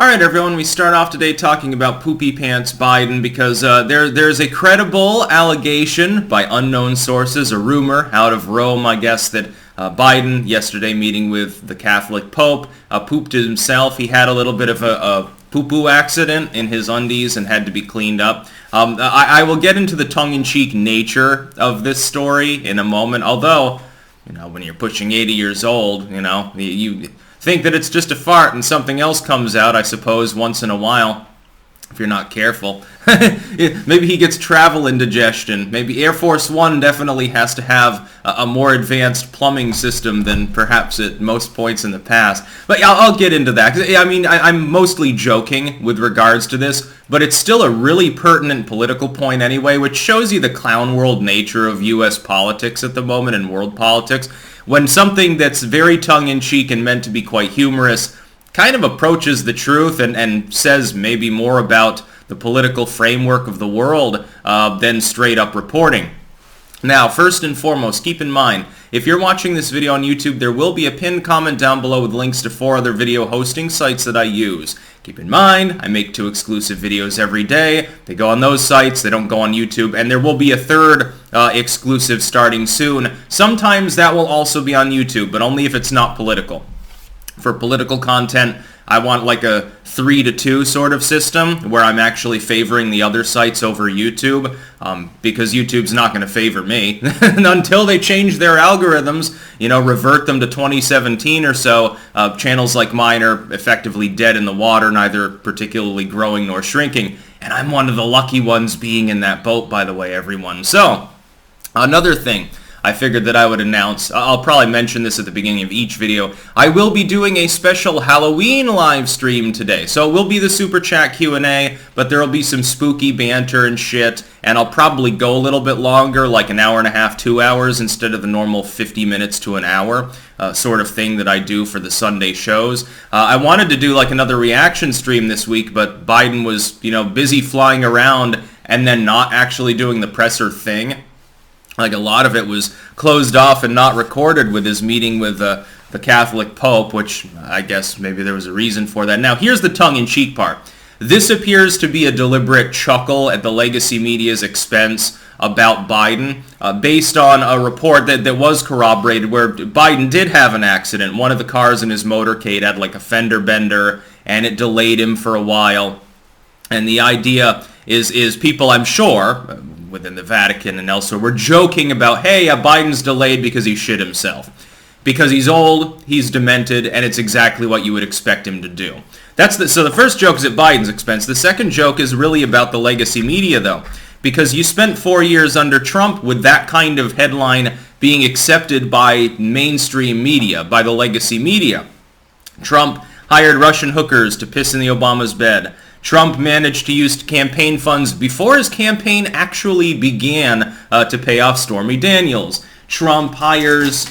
Alright everyone, we start off today talking about Poopy Pants Biden because there's a credible allegation by unknown sources, a rumor out of Rome, I guess, that Biden, yesterday meeting with the Catholic Pope, pooped himself. He had a little bit of a poo-poo accident in his undies and had to be cleaned up. I will get into the tongue-in-cheek nature of this story in a moment, although, when you're pushing 80 years old, you think that it's just a fart and something else comes out, I suppose, once in a while, if you're not careful. Maybe he gets travel indigestion. Maybe Air Force One definitely has to have a more advanced plumbing system than perhaps at most points in the past. But I'll get into that. I'm mostly joking with regards to this, but it's still a really pertinent political point anyway, which shows you the clown world nature of U.S. politics at the moment and world politics. When something that's very tongue-in-cheek and meant to be quite humorous kind of approaches the truth and says maybe more about the political framework of the world than straight-up reporting. Now, first and foremost, keep in mind, if you're watching this video on YouTube, there will be a pinned comment down below with links to 4 other video hosting sites that I use. Keep in mind, I make 2 exclusive videos every day. They go on those sites, they don't go on YouTube, and there will be a 3rd exclusive starting soon. Sometimes that will also be on YouTube, but only if it's not political. For political content, I want like a 3-to-2 sort of system where I'm actually favoring the other sites over YouTube because YouTube's not going to favor me until they change their algorithms, revert them to 2017 or so. Channels like mine are effectively dead in the water, neither particularly growing nor shrinking, and I'm one of the lucky ones being in that boat, by the way, everyone. So, another thing I figured that I would announce, I'll probably mention this at the beginning of each video, I will be doing a special Halloween live stream today. So it will be the Super Chat Q&A, but there will be some spooky banter and shit, and I'll probably go a little bit longer, like an hour and a half, 2 hours, instead of the normal 50 minutes to an hour sort of thing that I do for the Sunday shows. I wanted to do like another reaction stream this week, but Biden was, busy flying around and then not actually doing the presser thing. Like a lot of it was closed off and not recorded with his meeting with the Catholic Pope, which I guess maybe there was a reason for that. Now, here's the tongue-in-cheek part. This appears to be a deliberate chuckle at the legacy media's expense about Biden, based on a report that was corroborated where Biden did have an accident. One of the cars in his motorcade had like a fender bender, and it delayed him for a while. And the idea is people, I'm sure, within the Vatican and elsewhere, we're joking about, hey, Biden's delayed because he shit himself. Because he's old, he's demented, and it's exactly what you would expect him to do. So the first joke is at Biden's expense. The second joke is really about the legacy media, though. Because you spent 4 years under Trump with that kind of headline being accepted by mainstream media, by the legacy media. Trump hired Russian hookers to piss in the Obama's bed. Trump managed to use campaign funds before his campaign actually began to pay off Stormy Daniels. Trump hires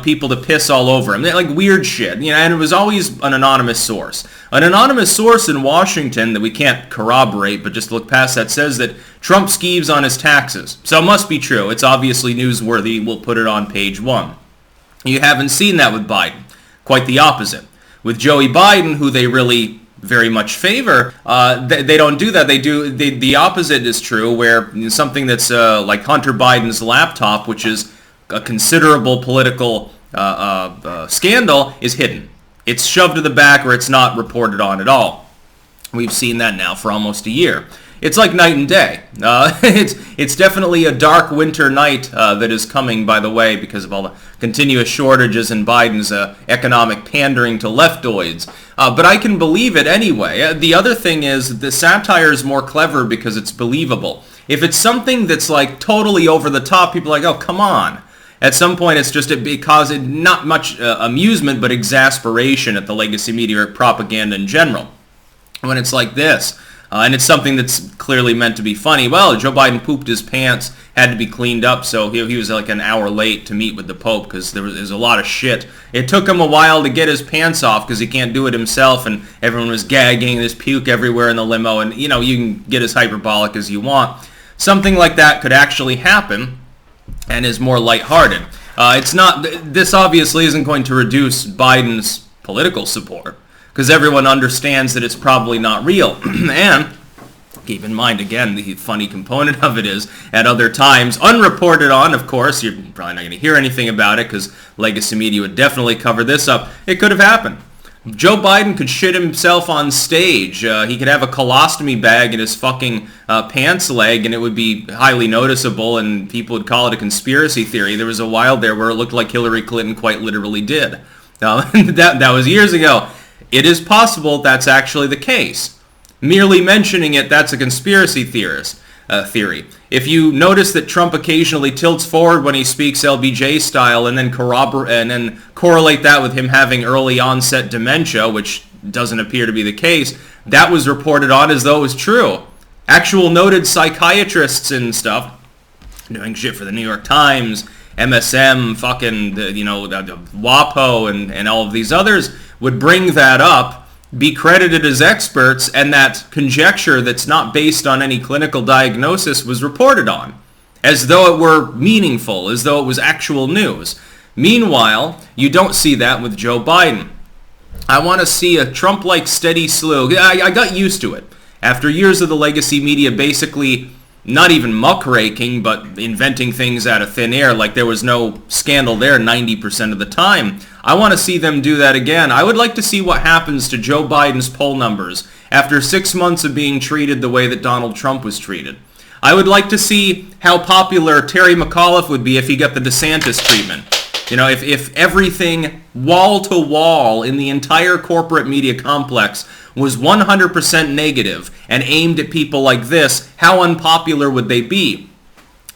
people to piss all over him, like weird shit. And it was always an anonymous source. An anonymous source in Washington that we can't corroborate, but just look past that, says that Trump skeeves on his taxes. So it must be true. It's obviously newsworthy. We'll put it on page 1. You haven't seen that with Biden. Quite the opposite. With Joey Biden, who they really very much favor, they don't do that. The opposite is true, where something that's like Hunter Biden's laptop, which is a considerable political scandal, is hidden. It's shoved to the back, or it's not reported on at all. We've seen that now for almost a year. It's like night and day. It's definitely a dark winter night that is coming, by the way, because of all the continuous shortages and Biden's economic pandering to leftoids. But I can believe it anyway. The other thing is the satire is more clever because it's believable. If it's something that's like totally over the top, people are like, oh, come on. At some point, it's just because not much amusement, but exasperation at the legacy media or propaganda in general. When it's like this, and it's something that's clearly meant to be funny. Well, Joe Biden pooped his pants, had to be cleaned up, so he was like an hour late to meet with the Pope because there's a lot of shit. It took him a while to get his pants off because he can't do it himself, and everyone was gagging, there's puke everywhere in the limo, and you can get as hyperbolic as you want. Something like that could actually happen and is more lighthearted. This obviously isn't going to reduce Biden's political support. because everyone understands that it's probably not real. And keep in mind, again, the funny component of it is, at other times, unreported on, of course, you're probably not going to hear anything about it because legacy media would definitely cover this up. It could have happened. Joe Biden could shit himself on stage. He could have a colostomy bag in his fucking pants leg, and it would be highly noticeable, and people would call it a conspiracy theory. There was a while there where it looked like Hillary Clinton quite literally did. That was years ago. It is possible that's actually the case. Merely mentioning it, that's a conspiracy theory. If you notice that Trump occasionally tilts forward when he speaks LBJ style and then correlate that with him having early onset dementia, which doesn't appear to be the case, that was reported on as though it was true. Actual noted psychiatrists and stuff doing shit for the New York Times, MSM, fucking, WAPO, and all of these others would bring that up, be credited as experts, and that conjecture that's not based on any clinical diagnosis was reported on, as though it were meaningful, as though it was actual news. Meanwhile, you don't see that with Joe Biden. I want to see a Trump-like steady slew. I got used to it. After years of the legacy media basically not even muckraking, but inventing things out of thin air, like there was no scandal there 90% of the time. I want to see them do that again. I would like to see what happens to Joe Biden's poll numbers after 6 months of being treated the way that Donald Trump was treated. I would like to see how popular Terry McAuliffe would be if he got the DeSantis treatment. If everything wall to wall in the entire corporate media complex was 100% negative and aimed at people like this, how unpopular would they be?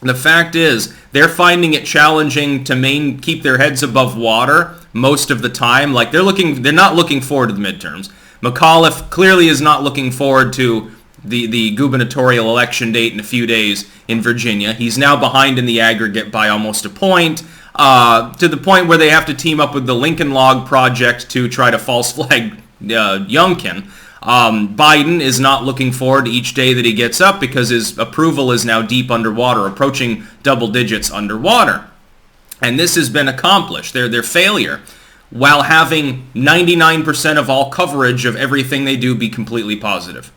The fact is, they're finding it challenging to keep their heads above water most of the time. Like they're not looking forward to the midterms. McAuliffe clearly is not looking forward to the gubernatorial election date in a few days in Virginia. He's now behind in the aggregate by almost a point, to the point where they have to team up with the Lincoln Log Project to try to false flag Youngkin. Biden is not looking forward to each day that he gets up because his approval is now deep underwater, approaching double digits underwater. And this has been accomplished. Their failure, while having 99% of all coverage of everything they do be completely positive.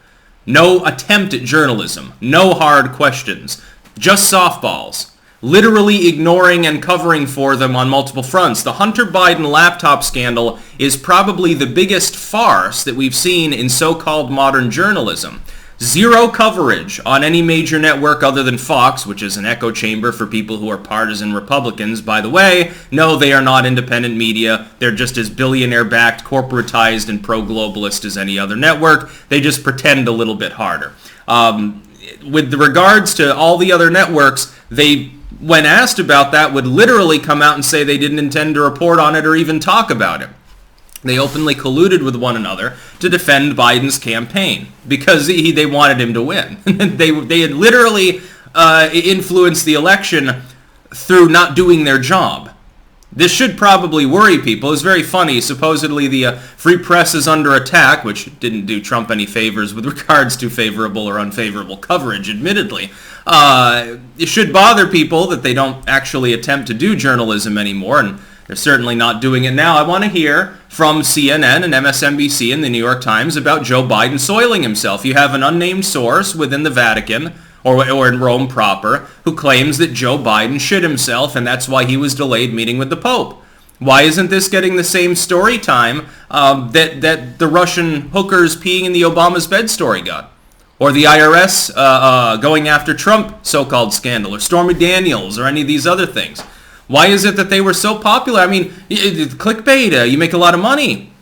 No attempt at journalism, no hard questions, just softballs. Literally ignoring and covering for them on multiple fronts. The Hunter Biden laptop scandal is probably the biggest farce that we've seen in so-called modern journalism. Zero coverage on any major network other than Fox, which is an echo chamber for people who are partisan Republicans. By the way, no, they are not independent media. They're just as billionaire-backed, corporatized, and pro-globalist as any other network. They just pretend a little bit harder. With regards to all the other networks, they, when asked about that, would literally come out and say they didn't intend to report on it or even talk about it. They openly colluded with one another to defend Biden's campaign because they wanted him to win. They had literally influenced the election through not doing their job. This should probably worry people. It's very funny. Supposedly the free press is under attack, which didn't do Trump any favors with regards to favorable or unfavorable coverage, admittedly. It should bother people that they don't actually attempt to do journalism anymore, and they're certainly not doing it now. I want to hear from CNN and MSNBC and the New York Times about Joe Biden soiling himself. You have an unnamed source within the Vatican or in Rome proper who claims that Joe Biden shit himself and that's why he was delayed meeting with the Pope. Why isn't this getting the same story time that the Russian hookers peeing in the Obama's bed story got? Or the IRS going after Trump so-called scandal, or Stormy Daniels, or any of these other things? Why is it that they were so popular? I mean, clickbait, you make a lot of money.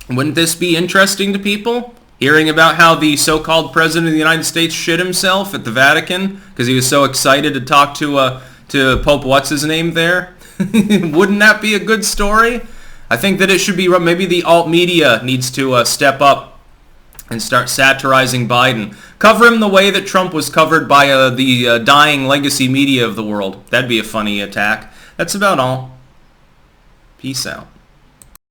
Wouldn't this be interesting to people? Hearing about how the so-called president of the United States shit himself at the Vatican because he was so excited to talk to Pope what's-his-name there? Wouldn't that be a good story? I think that it should be, maybe the alt media needs to step up and start satirizing Biden. Cover him the way that Trump was covered by the dying legacy media of the world. That'd be a funny attack. That's about all. Peace out.